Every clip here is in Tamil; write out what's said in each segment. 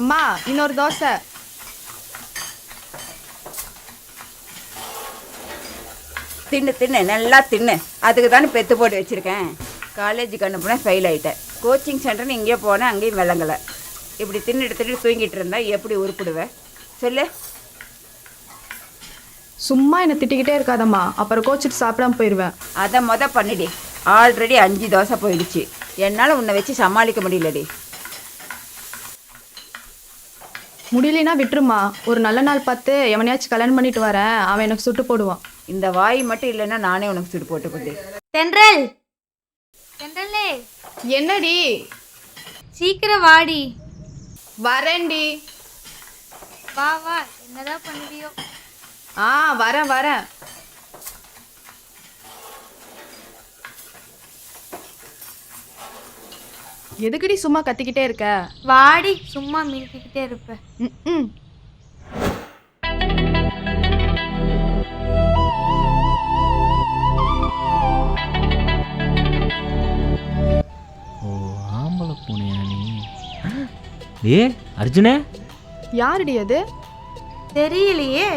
அம்மா இன்னொரு தோசை. தின்னு தின்னு நல்லா தின்னு. அதுக்கு தானே பெத்து போட்டு வச்சுருக்கேன். காலேஜுக்கு அனுப்புனேன், ஃபெயில் ஆகிட்டேன். கோச்சிங் சென்டர்னு இங்கேயே போனேன், அங்கேயும் விளங்கலை. இப்படி தின்னுட்டு தூங்கிட்டு இருந்தா எப்படி உருப்பிடுவேன் சொல்லு? சும்மா என்னை திட்டிக்கிட்டே இருக்காதம்மா, அப்புறம் கோச்சிட்டு சாப்பிடாம போயிடுவேன். அதை பண்ணிடி. ஆல்ரெடி 5 தோசை போயிடுச்சு. என்னால் உன்னை வச்சு சமாளிக்க முடியலடி. முடியலனா விட்டுருமா. ஒரு நல்ல நாள் பார்த்து எவனையாச்சும் கல்யாணம் பண்ணிட்டு வரேன், அவன் எனக்கு சுட்டு போடுவான். இந்த வாய் மட்டும் இல்லைன்னா நானே உனக்கு சுட்டு போட்டு கொண்டு. தென்றல், தென்றலே, என்னடி? சீக்கிரம் வாடி. வரேன்டி. வா வா, என்னதான் பண்ணுவியோ. வரேன் வரேன். எதுக்குடி சும்மா கத்திக்கிட்டே இருக்க? வாடி, சும்மா மினுக்கிட்டே இருப்ப. ம். ஓ, ஆம்பளை பூனையா நீ? ஏ அர்ஜுனே, யாருடி அது? தெரியலையே.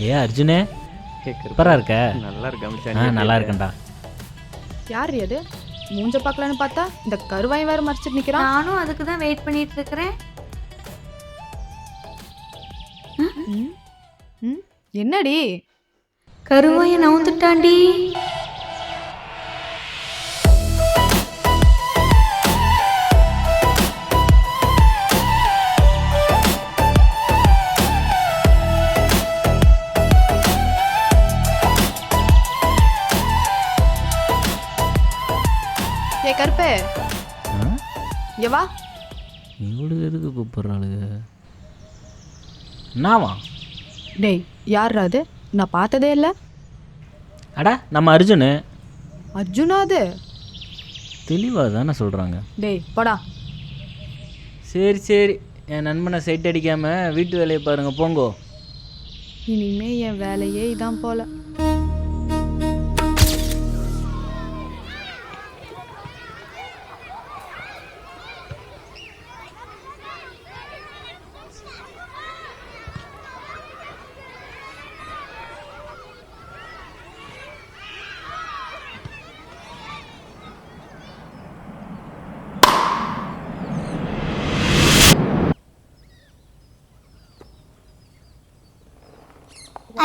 ஏ அர்ஜுனே, சூப்பரா இருக்க. நல்லா இருக்கா? நல்லா இருக்கேன்டா. யாரு அது? மூஞ்ச பார்க்கலான்னு பார்த்தா இந்த கருவாய் வேற மறைச்சிட்டு நிக்கிறான். நானும் அதுக்கு தான் வெயிட் பண்ணிட்டு இருக்கிறேன். என்னடி? கருவாய நவுந்துட்டாண்டி. ஏ கருப்பே, எவா இவளுக்கு எதுக்கு கூப்பிட்றாளுங்க? என்னவா? டேய், யார் அது? நான் பார்த்ததே இல்லை. அடா, நம்ம அர்ஜுனு. அர்ஜுனா அது? தெளிவாக தானே சொல்கிறாங்க. டேய் போடா. சரி சரி, என் நண்பனை சைட் அடிக்காமல் வீட்டு வேலையை பாருங்க, போங்கோ. இனிமே என் வேலையே இதான் போல.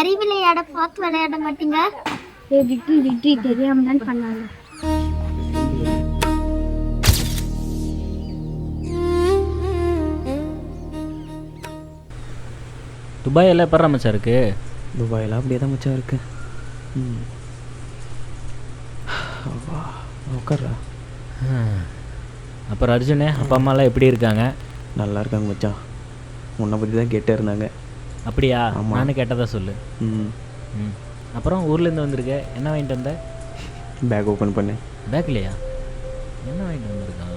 அறிவிளையாட பார்த்து விளையாட மாட்டீங்க? டிகிரி தெரியாம தான் பண்ணாங்க. துபாய் எல்லாம் எப்போ மச்சான் இருக்கு? துபாயெல்லாம் அப்படியே தான் மச்சான் இருக்கு. உட்கார்றா. அப்புறம் அர்ஜுனே, அப்பா அம்மாலாம் எப்படி இருக்காங்க? நல்லா இருக்காங்க மச்சான். உன்னை பற்றி தான் கேட்டே இருந்தாங்க. அப்படியா? நானும் கேட்டதா சொல்லு. ம். அப்புறம் ஊர்லேருந்து வந்திருக்க, என்ன வாங்கிட்டு வந்த? பேக் ஓப்பன் பண்ணு. பேக் இல்லையா? என்ன வாங்கிட்டு வந்திருக்கான்?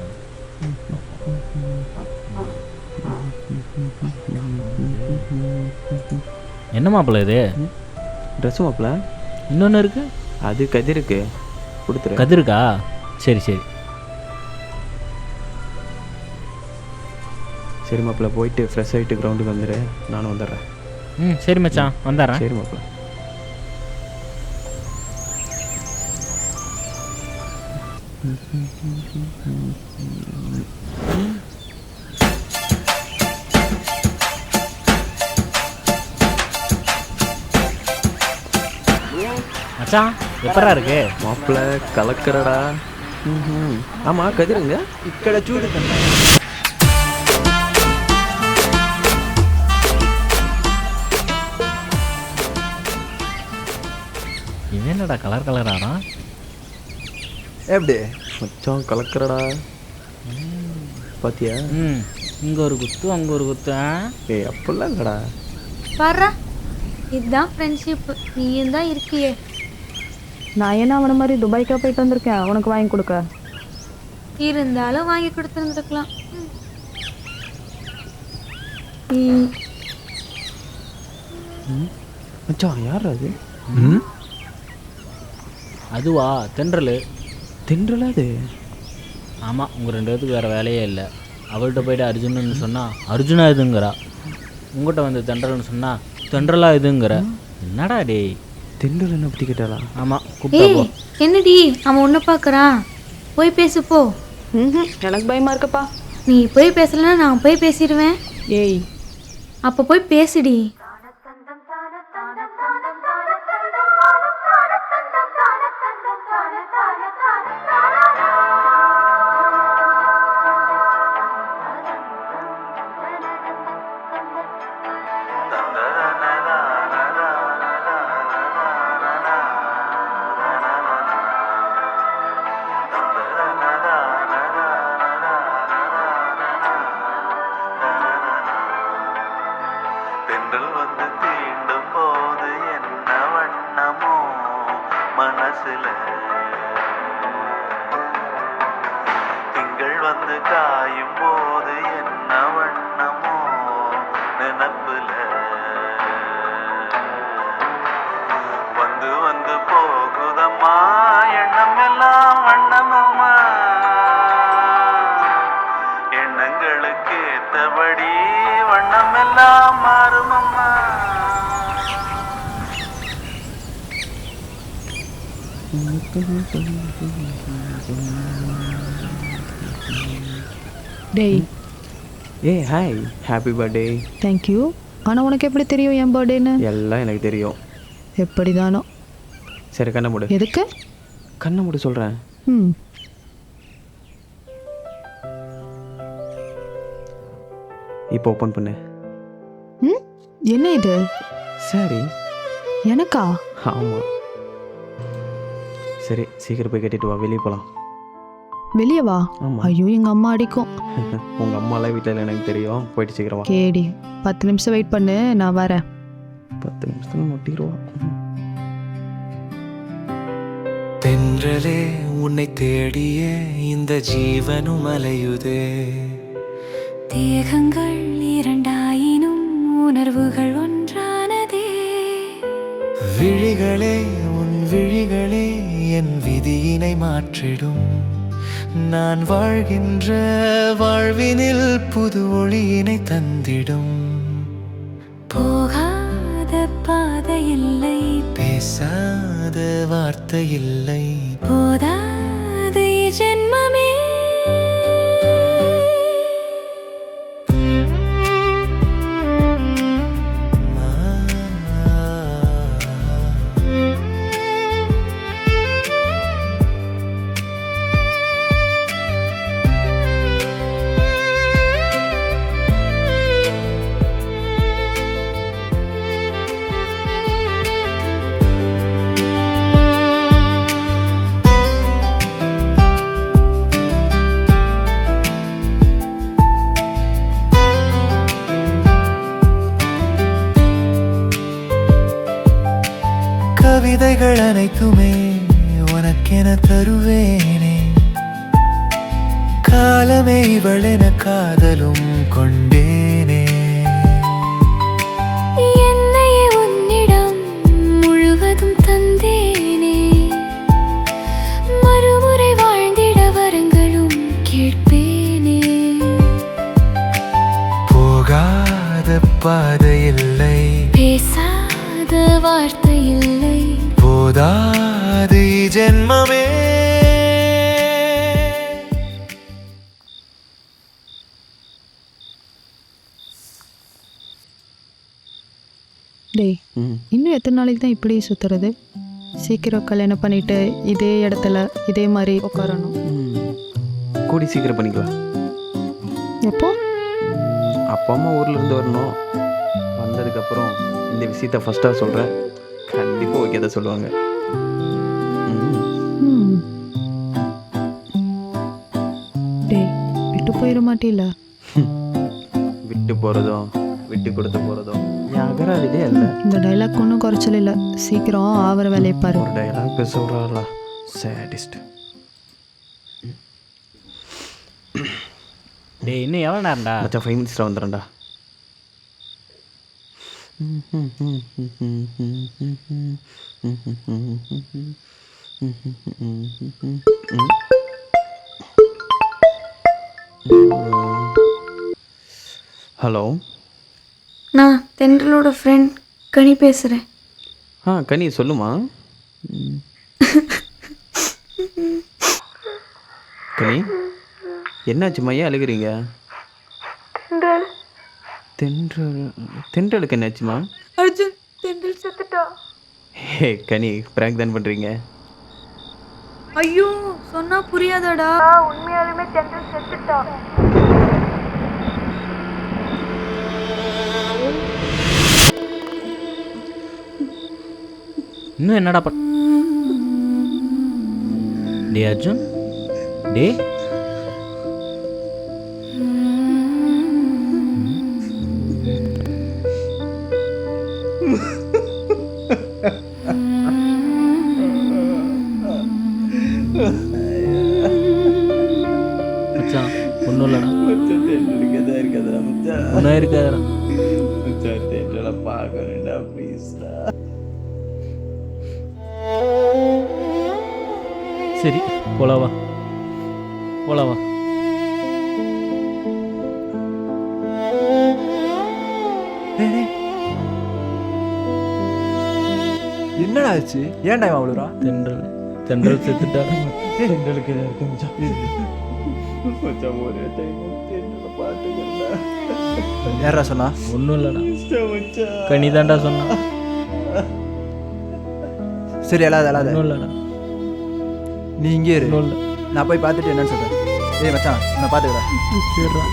என்ன மாப்பிள்ள இது? ட்ரெஸ்ஸு மாப்பிள்ள. இன்னொன்று இருக்கு, அது கதிருக்கு கொடுத்துரு. கதிருக்கா? சரி சரி சரி மாப்பிள்ள, போயிட்டு ஃப்ரெஷ் ஆகிட்டு கிரவுண்டுக்கு வந்துடு, நானும் வந்துடுறேன். சரி மச்சான், வந்துடுறேன். சரி மாப்பிள்ள. மச்சான் எப்பரா இருக்கு? மாப்பிள்ள கலக்கிறடா. ஆமாம், கதிருங்க இக்கட சூடு தண்ணி. என்னடா கலர் கலரானா? எப்படி மச்சான் கலக்கிறடா? பாத்தியா? இங்கே ஒரு குத்து, அங்கே ஒரு குத்து. ஏய், அப்படிலாம் இல்லைடா. பாரு, இதுதான் ஃப்ரெண்ட்ஷிப். நீயும் தான் இருக்கியே. நான் என்ன அவனை மாதிரி துபாய்க்கா போயிட்டு வந்திருக்கேன் உனக்கு வாங்கி கொடுக்க? இருந்தாலும் வாங்கி கொடுத்துருந்துருக்கலாம். மச்சான் யார் அது? அதுவா? தென்றல். தென்றலா அது? ஆமாம், உங்கள் 2 பேத்துக்கு வேறு வேலையே இல்லை. அவள்கிட்ட போயிட்டு அர்ஜுனன்னு சொன்னால் அர்ஜுனா இதுங்கிறா. உங்கள்கிட்ட வந்து தென்றல்னு சொன்னால் தென்றலாக இதுங்கிற. என்னடா டேய்? தென்றல் என்ன பற்றி கேட்டாளா? ஆமாம், கூப்பிட்டா போ. ஏய் என்னடி அவன் உன்னை பார்க்குறான், போய் பேசு போ. எனக்கு பயமா இருக்குப்பா. நீ போய் பேசலைன்னா நான் போய் பேசிடுவேன். ஏய், அப்போ போய் பேசுடி. தென்றல் வந்து தீண்டும் போது என்ன வண்ணமோ மனசுல, திங்கள் வந்து காயும் போது என்ன வண்ணமோ நினப்புல, வந்து வந்து போகுதம்மா எண்ணம் எல்லாம் வண்ணமம்மா, எண்ணங்களுக்கு ஏத்தபடி வண்ணம் எல்லாம் மாறுமம்மா. டேய் ஏய் ஹாய், ஹாப்பி பர்த்டே. தேங்க்யூ. ஆனால் உனக்கு எப்படி தெரியும் என் பர்த்டேன்னு? எல்லாம் எனக்கு தெரியும். எப்படிதானோ. சரி கண்ணை மூடு. எதுக்கு? கண்ணை மூடு சொல்கிறேன். இப்போ ஓப்பன் பண்ணு. என்ன இது? சரி. எனக்கா? ஆமாம். சரி சீக்கிரம் போய் கட்டிட்டு வா, வெளியே போகலாம். வெளியே வா. ஆமாம். ஐயோ, எங்கள் அம்மா அடிக்கும். உங்கள் அம்மாலாம் வீட்டில் இல்லை எனக்கு தெரியும். போயிட்டு சீக்கிரம் வா. கேடி, 10 நிமிஷம் வெயிட் பண்ணு, நான் வரேன். 10 நிமிஷத்துல முட்டிடுவா. தென்றலே உன்னை தேடியே இந்த ஜீவனும் அலையுதே, தேகங்கள் இரண்டாயினும் உணர்வுகள் ஒன்றானதே, விழிகளே உன் விழிகளே என் விதியினை மாற்றிடும், நான் வாழ்கின்ற வாழ்வினில் புது ஒளியினை தந்திடும், போகாத பாதை இல்லை, பேசாத வார்த்தை இல்லை, போதாது ஜென்மமே. கவிதைகள் அனைத்துமே உனக்கென தருவேனே, காலமே இவளென காதலும் கொண்டேனே, என்னையே உன்னிடம் முழுவதும் தந்தேனே, மறுமுறை வாழ்ந்திட வரங்களும் கேட்பேனே, போகாத பாதை இல்லை, பேசாத வார்த்தை இல்லை, போதாது ஜென்மமே. டேய், இன்னும் எத்தனை நாளைக்கு தான் இப்படி சுற்றுறது? சீக்கிரம் கல்யாணம் பண்ணிட்டு இதே இடத்துல இதே மாதிரி உட்காரணும். கூடி சீக்கிரம் பண்ணிக்கலாம். எப்போ? அப்பா அம்மா ஊரில் இருந்து வரணும். வந்ததுக்கப்புறம் இந்த விஷயத்த ஃபஸ்ட்டாக சொல்கிறேன். கண்டிப்பாக ஓகே தான் சொல்லுவாங்க. டேய், விட்டு போயிட மாட்டீல? விட்டு போகிறதும் விட்டு கொடுத்து போகிறதும் அகராதிலே இல்லை. இந்த டைலாக் ஒன்றும் குறைச்சல் இல்லை. சீக்கிரம் ஆவர வேலையை பாரு. ஒரு டைலாக் சொல்கிறாளா? சேடிஸ்ட். டேய், இன்னும் எவ்வளோ நேரம்டா? மச்சான் 5 மினிட்ஸில் வந்துடும்டா. ஹலோ. நான் தென்றலோட ஃப்ரெண்ட் கனி பேசுகிறேன். கனி சொல்லுமா. கனி என்னாச்சும்மா, ஏன் அழுகிறீங்க? தென்றலுக்கு என்னாச்சுமா? அர்ஜுன் தென்றல் செத்துட்டா. ஹே கனி, பிராங்க் தான் பண்ணுறீங்க? ஐயோ சொன்னா புரியாதடா, உண்மையாலுமே தென்றல் செத்துட்டா. இன்னும் என்னடா டே அர்ஜுன், டே மச்சான் ஒன்றும் இல்லைடா, ஒன்றும் இருக்காதுடா. பார்க்கணுண்டா ப்ளீஸ்டா. சரி போலவா போலவா. என்னடா ஆச்சு? ஏன்டா இவன் அவ்வளோரா? தென்றல் செத்துட்டா. தென்றலுக்கு எதாவது இருக்கு மச்சான். மச்சான் ஒரே டைம் தென்றலை பார்த்துக்கண்டா. யாரா சொன்னா? ஒன்றும் இல்லைடா, கனி தான்டா சொன்னான். சரி அழாத அழாத, ஒன்றும் இல்லைடா, நீ இங்கே இரு, ஒன்றும் இல்லை. நான் போய் பார்த்துட்டு என்னன்னு சொல்கிறேன். ஏய் மச்சான், நான் பார்த்துக்கிறேன். சரிடா.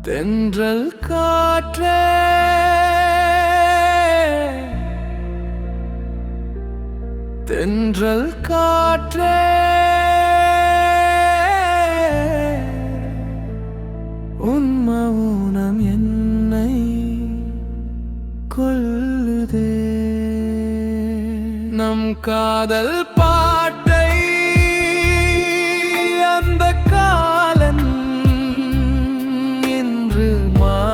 தென்றல் காற்றே தென்றல் காற்றே உன் மௌனம் என்னை கொல்லுதே. நம் காதல் பாட்டை அந்த காலன் என்று மாற்றினான்.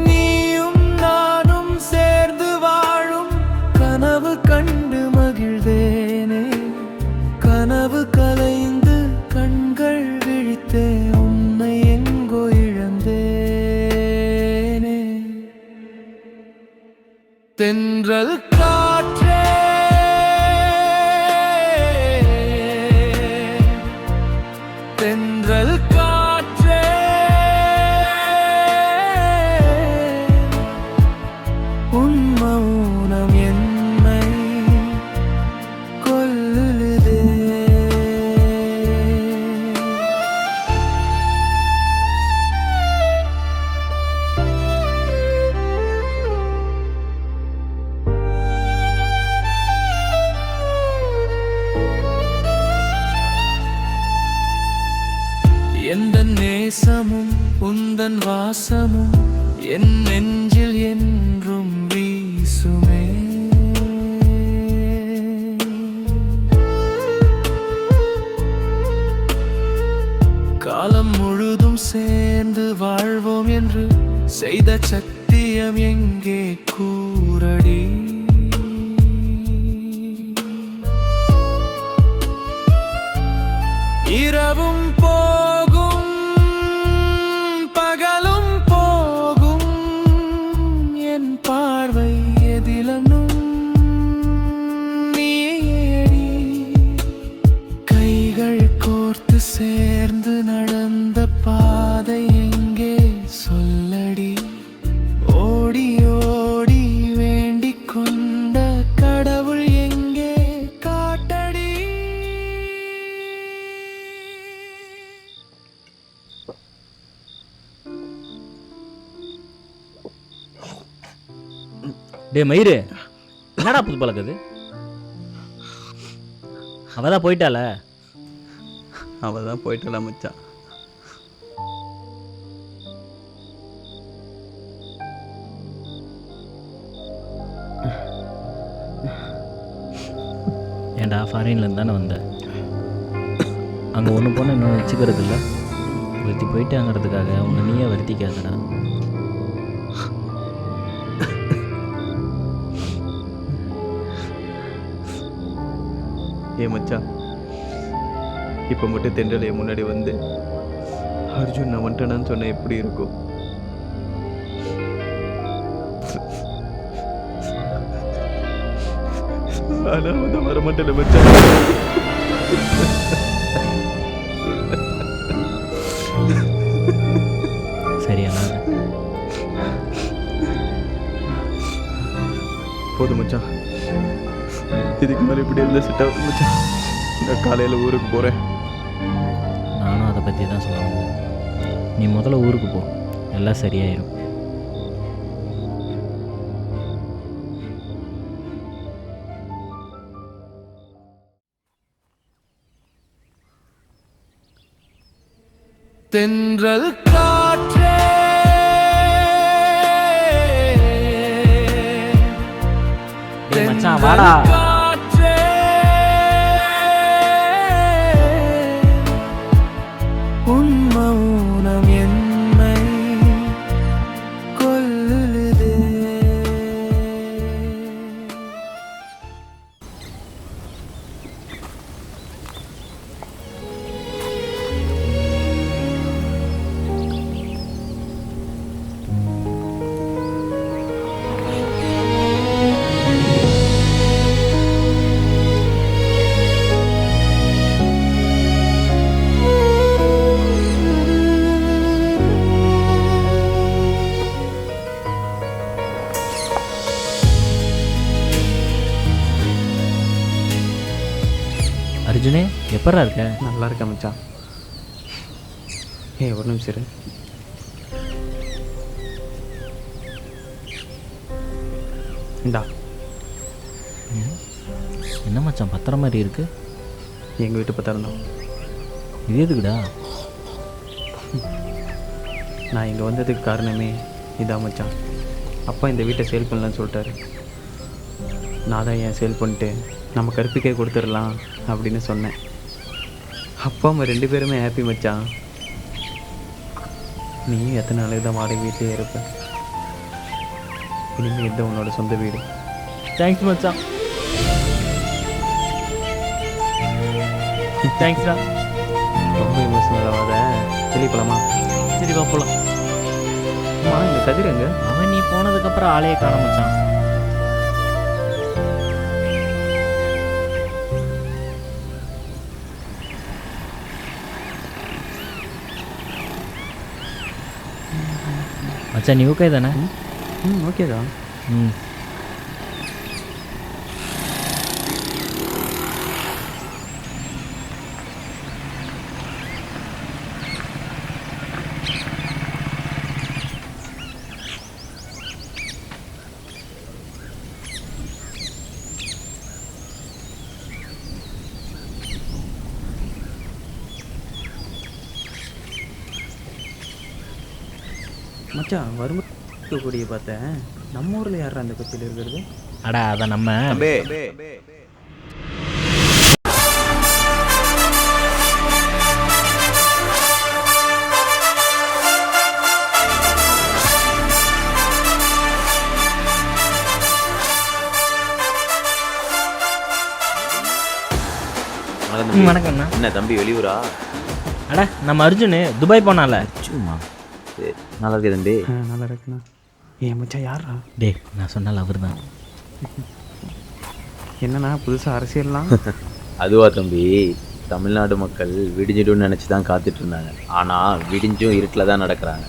நீயும் நானும் சேர்ந்து வாழும் கனவு கண்டு மகிழ்ந்தேனே. கனவு கலைந்து கண்கள் விழித்தே உன்னை எங்கோ இழந்தேனே. தென்றல் காற்றே தென்றல் காற்றே உன் மௌனம் என்னை கொல்லுதே. எந்த நேசமும் உந்தன் வாசமும் என் நெஞ்சில் என்றும் வீசுமே. செய்த சத்தியம் எங்கே கூறடி. இரவும் போகும் பகலும் போகும் என் பார்வை எதிலும் நீயேடி. கைகள் கோர்த்து சேர்ந்து நடந்த பாதை எங்கே சொல்லடி. ஓடி ஓடி வேண்டிக் கொண்ட கடவுள் எங்கே காட்டடி. டே மயிறு, என்னடா புது பழக்குது? அவள் தான் போயிட்டால. அவள் தான் போயிட்டலாம் மச்சான். ஏன்டா ஃபாரின்லேருந்து தானே வந்தேன். அங்கே ஒன்று போனால் இன்னொன்று வச்சுக்கிறது இல்லை. வருத்தி போயிட்டாங்கிறதுக்காக உன்னை நீயே வருத்திக்காதடா. ஏ மச்சான், இப்போ மட்டும் தென்றல் என் முன்னாடி வந்து அர்ஜுன் நான் வந்துட்டேனான்னு சொன்ன எப்படி இருக்கும்? ஆனால் வந்து வரமாட்டேன் மச்சான். சரியா? போதும் மச்சான், இதுக்கு மேலே இப்படி இருந்தால் செட் ஆகும் மச்சான். நான் காலையில் ஊருக்கு போகிறேன். நானும் அதை பற்றி தான் சொல்ல வந்தேன். நீ முதல்ல ஊருக்கு போ, எல்லாம் சரியாயிரும். தென்றல் காற்றே டேய் மச்சான் வாடா. காற்றே உன் மௌனம் என்னை கொல்லுதே. அர்ஜுனே, எப்படா இருக்க? நல்லா இருக்கேன் மச்சான். ஏய் ஒரு நிமிஷம் இரு. இந்தா, என்ன மச்சான் பத்திரம் மாதிரி இருக்கு? எங்கள் வீட்டு பத்திரம் தான். இது எதுக்குடா? நான் இங்கே வந்ததுக்கு காரணமே இதான் மச்சான். அப்பா இந்த வீட்டை சேல் பண்ணலான்னு சொல்லிட்டாரு. நான் தான் ஏன் சேல் பண்ணிட்டு நம்ம கற்பிக்கே கொடுத்துடலாம் அப்படின்னு சொன்னேன். அப்பா அம்மா 2 பேருமே ஹாப்பி மச்சான். நீயும் எத்தனை நாளைக்கு தான் வாடகை வீட்டிலே இருப்ப. இனிமேல் இதுதான் உன்னோட சொந்த வீடு. தேங்க்ஸ் மச்சான். தேங்க்ஸ்டா. ரொம்ப எமோஷனல் ஆகாத. வெளியே போகலாமா? சரி வா போகலாம். அம்மா இந்த கதிரங்க அவன் நீ போனதுக்கப்புறம் ஆளையே காண மச்சான். மச்சான் நீ ஓகே தானே? ஓகே தான். மச்சான் வரும்போது கூடிய பார்த்தேன். நம்ம ஊரில் யாரா அந்த கொச்சியில் இருக்கிறது? அடா அதை நம்ம வணக்கம்ண்ணா. என்ன தம்பி வெளியூரா? அட நம்ம அர்ஜுன் துபாய் போனால. சும்மா சரி, நல்லா இருக்கு தம்பி. நல்லா இருக்குண்ணா. ஏன் மச்சான் யாரா? டேய் நான் சொன்னால அவர் தான். என்னண்ணா புதுசாக அரசியல்லாம்? அதுவா தம்பி, தமிழ்நாடு மக்கள் விடிஞ்சிடும்னு நினச்சி தான் காத்துட்டு இருந்தாங்க. ஆனால் விடிஞ்சும் இருட்டில் தான் நடக்கிறாங்க.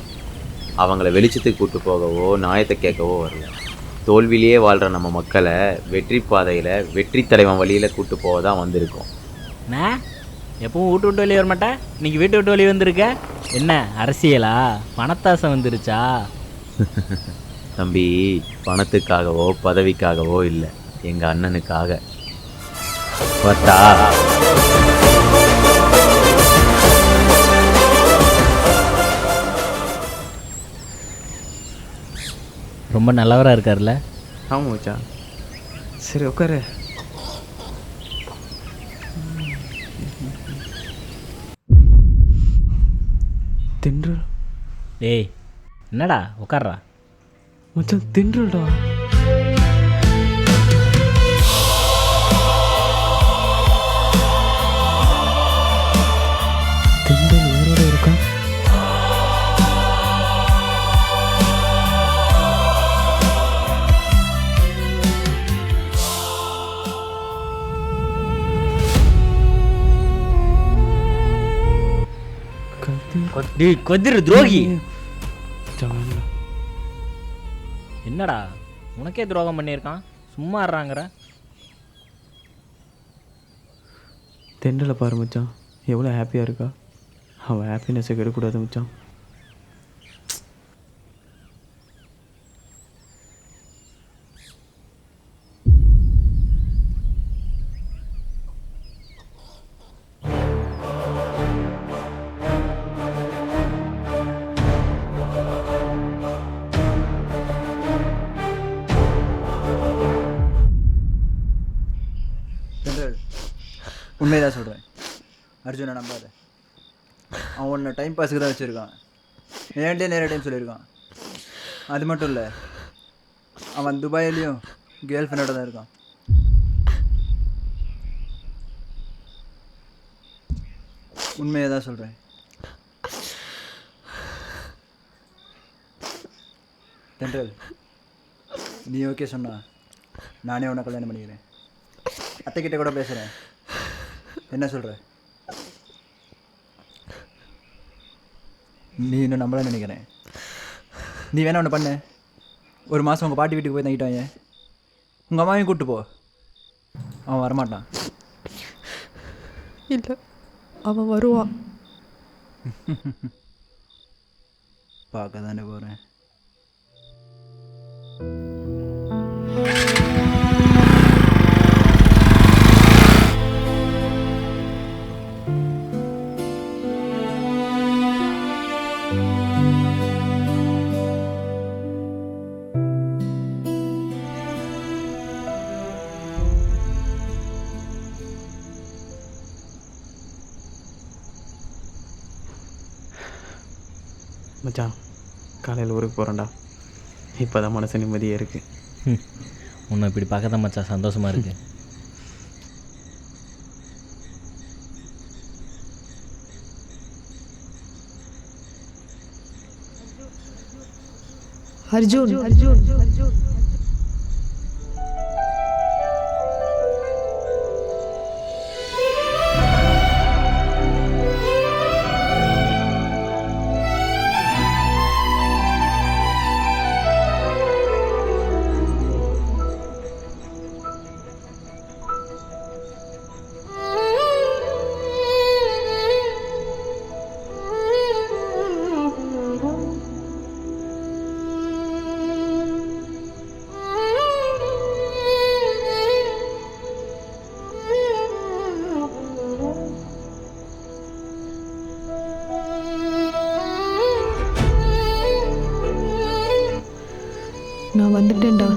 அவங்கள வெளிச்சத்துக்கு கூட்டு போகவோ நியாயத்தை கேட்கவோ வரல. தோல்வியிலேயே வாழ்கிற நம்ம மக்களை வெற்றி பாதையில் வெற்றி தலைவன் வழியில் கூட்டு போக தான் வந்திருக்கோம். நான் எப்பவும் வீட்டு விட்டு வெளியே வர மாட்டேன், இன்னைக்கு வீட்டு விட்டு வெளியே வந்திருக்க. என்ன அரசியலா, பணத்தாசை வந்துருச்சா? தம்பி, பணத்துக்காகவோ பதவிக்காகவோ இல்லை, எங்கள் அண்ணனுக்காக. பத்தா ரொம்ப நல்லவராக இருக்கார்ல. ஆமாம் மச்சான். சரி உட்காரு. தென்றல். டேய் என்னடா உட்கார்றா. மச்சான் தென்றல்டா. தென்றல் உயிரோட இருக்கா? டேய் கொதிரு துரோகி. ஜான். என்னடா உனக்கே துரோகம் பண்ணியிருக்கான், சும்மா இருறாங்கிற. தென்றலை பாரு மச்சான், எவ்வளோ ஹாப்பியாக இருக்கா. அவள் ஹாப்பினஸை கெடக்கூடாது மச்சான். உண்மைதான் சொல்கிறேன். அர்ஜுனை நம்பாத. அவன் உன்னை டைம் பாஸுக்கு தான் வச்சுருக்கான். ஏன்டே நிறைய டைம் சொல்லியிருக்கான். அது மட்டும் இல்லை, அவன் துபாயிலையும் கேர்ள் ஃப்ரெண்டோட தான் இருக்கான். உண்மையை தான் சொல்கிறேன். தென்றல், நீ ஓகே சொன்னா நானே உன்னை கல்யாணம் பண்ணிக்கிறேன். அத்தைக்கிட்ட கூட பேசுகிறேன். என்ன சொல்கிற? நீ இன்னும் நம்மளாம் நினைக்கிறேன். நீ வேணா ஒன்று பண்ணு, ஒரு மாதம் உங்கள் பாட்டி வீட்டுக்கு போய் தங்கிட்டு வாங்க. உங்கள் அம்மாவையும் கூப்பிட்டு போ. அவன் வரமாட்டான். இல்லை, அவன் வருவான். பார்க்க தானே போகிறேன். மச்சான் காலையில் ஊருக்கு போகிறேன்டா. இப்போ தான் மனசு நிம்மதியாக இருக்குது. உன்னை இப்படி பார்க்க தான் மச்சான் சந்தோஷமாக இருக்கு. அர்ஜுன், நான் வந்துட்டேன்டா.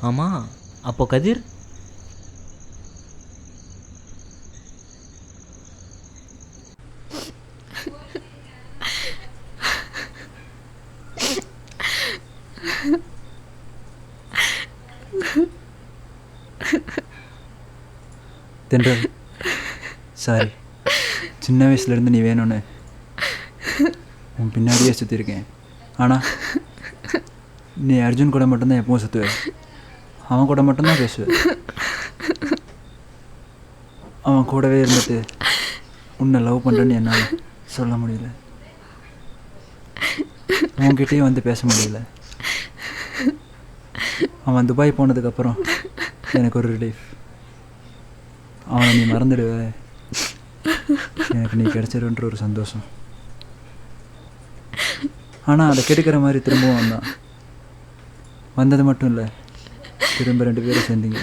ஆமாம், அப்போ கதிர் தென்றல் சாரி, சின்ன வயசுலேருந்து நீ வேணும்னு உன் பின்னாடியே சுற்றிருக்கேன். ஆனால் நீ அர்ஜுன் கூட மட்டும்தான் எப்பவும் சுற்றுவேன், அவன் கூட மட்டும்தான் பேசுவேன். அவன் கூடவே இருந்துட்டு உன்னை லவ் பண்ணுறேன்னு என்னால் சொல்ல முடியல, உன்கிட்டயும் வந்து பேச முடியல. அவன் துபாய் போனதுக்கப்புறம் எனக்கு ஒரு ரிலீஃப். அவனை நீ மறந்துடுவ, எனக்கு நீ கிடைச்சிருன்ற ஒரு சந்தோஷம். ஆனால் அதை கெடுக்கிற மாதிரி திரும்பவும் வந்தான். வந்தது மட்டும் இல்லை, திரும்ப 2 பேரும் சேர்ந்தீங்க.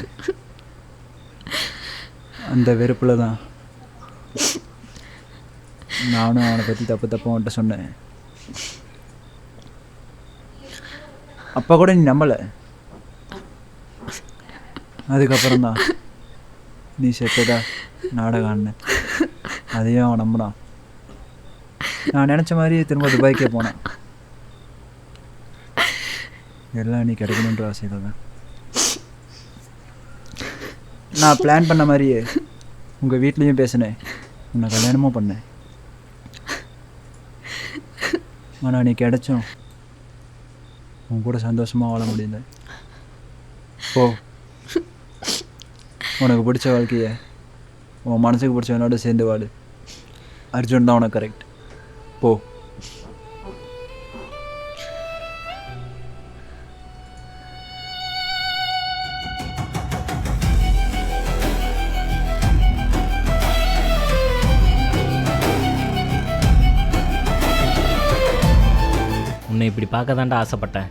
அந்த வெறுப்பில் தான் நானும் அவனை பற்றி தப்பு அவன்கிட்ட சொன்னேன். அப்போ கூட நீ நம்பலை. அதுக்கப்புறம் தான் நீ செத்ததா நாடகம் ஆடினேன், அதையும் அவன் நம்பினான். நான் நினச்ச மாதிரியே திரும்ப துபாய்க்கே போனான். எல்லாம் நீ கிடைக்கணுன்ற ஆசையில் தான் நான் பிளான் பண்ண மாதிரியே உங்கள் வீட்லேயும் பேசினேன், உன்னை கல்யாணமும் பண்ணேன். ஆனால் நீ கிடைச்சும் உன் கூட சந்தோஷமாக வாழ முடியல. ஓ, உனக்கு பிடிச்ச வாழ்க்கையை உன் மனசுக்கு பிடிச்சவனோட சேர்ந்து வாழு. அர்ஜுன் தான் உனக்கு கரெக்ட். போ. உன்னை இப்படி பார்க்க தான்டா ஆசைப்பட்டேன்.